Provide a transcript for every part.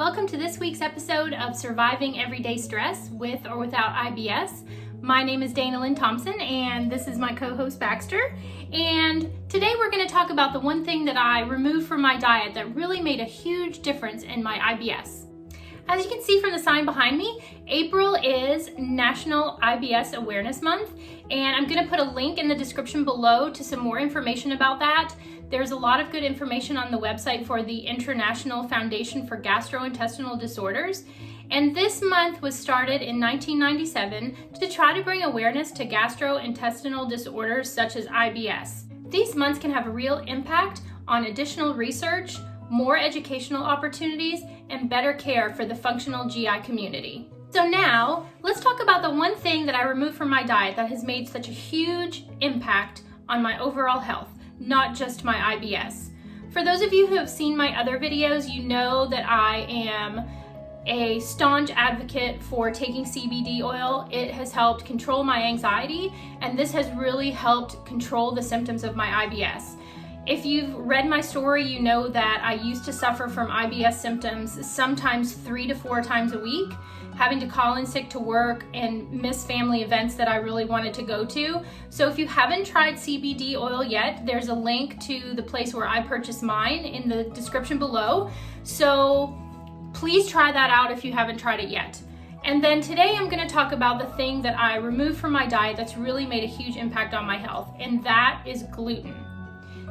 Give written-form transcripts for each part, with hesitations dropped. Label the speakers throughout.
Speaker 1: Welcome to this week's episode of Surviving Everyday Stress with or without IBS. My name is Dana Lynn Thompson and this is my co-host Baxter. And today we're going to talk about the one thing that I removed from my diet that really made a huge difference in my IBS. As you can see from the sign behind me, April is National IBS Awareness Month, and I'm going to put a link in the description below to some more information about that. There's a lot of good information on the website for the International Foundation for Gastrointestinal Disorders, and this month was started in 1997 to try to bring awareness to gastrointestinal disorders such as IBS. These months can have a real impact on additional research, more educational opportunities, and better care for the functional GI community. So now, let's talk about the one thing that I removed from my diet that has made such a huge impact on my overall health, not just my IBS. For those of you who have seen my other videos, you know that I am a staunch advocate for taking CBD oil. It has helped control my anxiety, and this has really helped control the symptoms of my IBS. If you've read my story, you know that I used to suffer from IBS symptoms sometimes 3 to 4 times a week, having to call in sick to work and miss family events that I really wanted to go to. So if you haven't tried CBD oil yet, there's a link to the place where I purchased mine in the description below. So please try that out if you haven't tried it yet. And then today I'm going to talk about the thing that I removed from my diet that's really made a huge impact on my health, and that is gluten.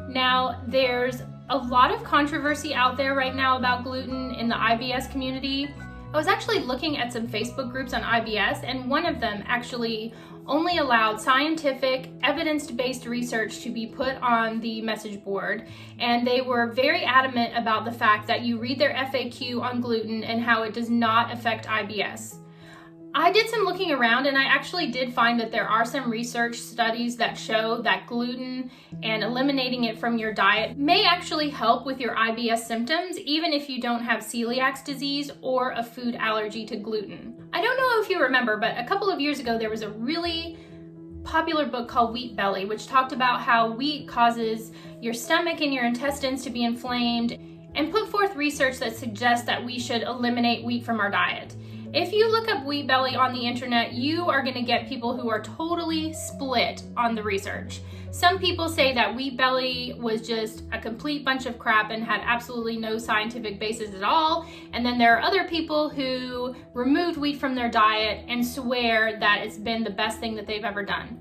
Speaker 1: Now, there's a lot of controversy out there right now about gluten in the IBS community. I was actually looking at some Facebook groups on IBS, and one of them actually only allowed scientific, evidence-based research to be put on the message board, and they were very adamant about the fact that you read their FAQ on gluten and how it does not affect IBS. I did some looking around, and I actually did find that there are some research studies that show that gluten and eliminating it from your diet may actually help with your IBS symptoms, even if you don't have celiac disease or a food allergy to gluten. I don't know if you remember, but a couple of years ago there was a really popular book called Wheat Belly, which talked about how wheat causes your stomach and your intestines to be inflamed, and put forth research that suggests that we should eliminate wheat from our diet. If you look up Wheat Belly on the internet, you are going to get people who are totally split on the research. Some people say that Wheat Belly was just a complete bunch of crap and had absolutely no scientific basis at all. And then there are other people who removed wheat from their diet and swear that it's been the best thing that they've ever done.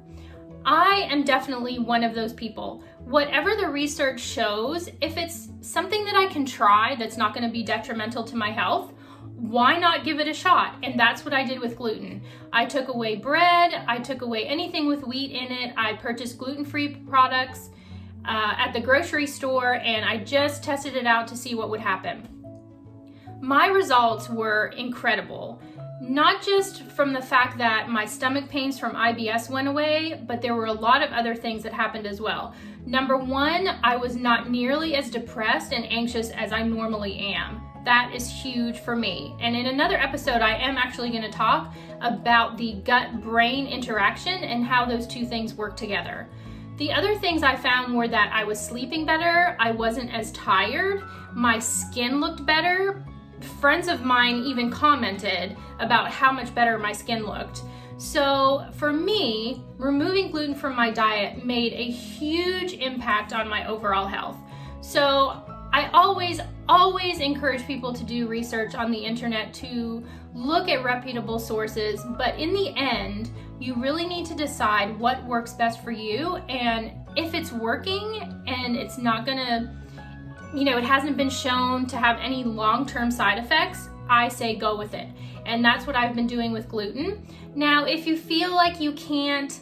Speaker 1: I am definitely one of those people. Whatever the research shows, if it's something that I can try that's not going to be detrimental to my health, why not give it a shot? And that's what I did with gluten. I took away bread, I took away anything with wheat in it, I purchased gluten-free products at the grocery store, and I just tested it out to see what would happen. My results were incredible. Not just from the fact that my stomach pains from IBS went away, but there were a lot of other things that happened as well. Number one, I was not nearly as depressed and anxious as I normally am. That is huge for me. And in another episode, I am actually going to talk about the gut-brain interaction and how those two things work together. The other things I found were that I was sleeping better, I wasn't as tired, my skin looked better. Friends of mine even commented about how much better my skin looked. So for me, removing gluten from my diet made a huge impact on my overall health. So I always encourage people to do research on the internet, to look at reputable sources, but in the end, you really need to decide what works best for you, and if it's working and it's not gonna, it hasn't been shown to have any long-term side effects, I say go with it. And that's what I've been doing with gluten. Now, if you feel like you can't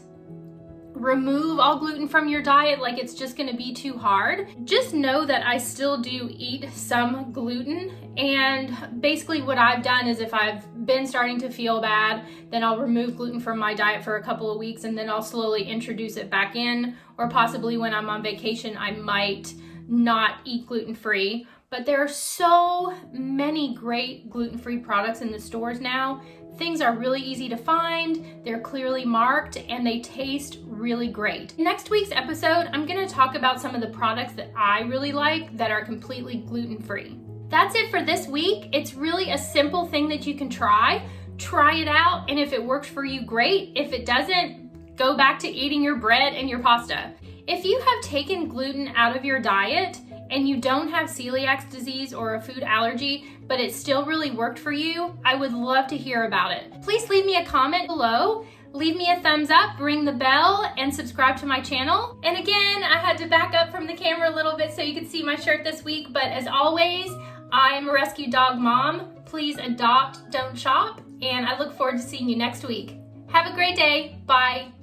Speaker 1: remove all gluten from your diet, like it's just going to be too hard, just know that I still do eat some gluten. And basically what I've done is if I've been starting to feel bad, then I'll remove gluten from my diet for a couple of weeks, and then I'll slowly introduce it back in, or possibly when I'm on vacation I might not eat gluten-free. But there are so many great gluten-free products in the stores now. Things are really easy to find, they're clearly marked, and they taste really great. Next week's episode, I'm going to talk about some of the products that I really like that are completely gluten-free. That's it for this week. It's really a simple thing that you can try. Try it out, and if it works for you, great. If it doesn't, go back to eating your bread and your pasta. If you have taken gluten out of your diet and you don't have celiac disease or a food allergy, but it still really worked for you, I would love to hear about it. Please leave me a comment below. Leave me a thumbs up, ring the bell, and subscribe to my channel. And again, I had to back up from the camera a little bit so you could see my shirt this week, but as always, I'm a rescue dog mom. Please adopt, don't shop, and I look forward to seeing you next week. Have a great day. Bye.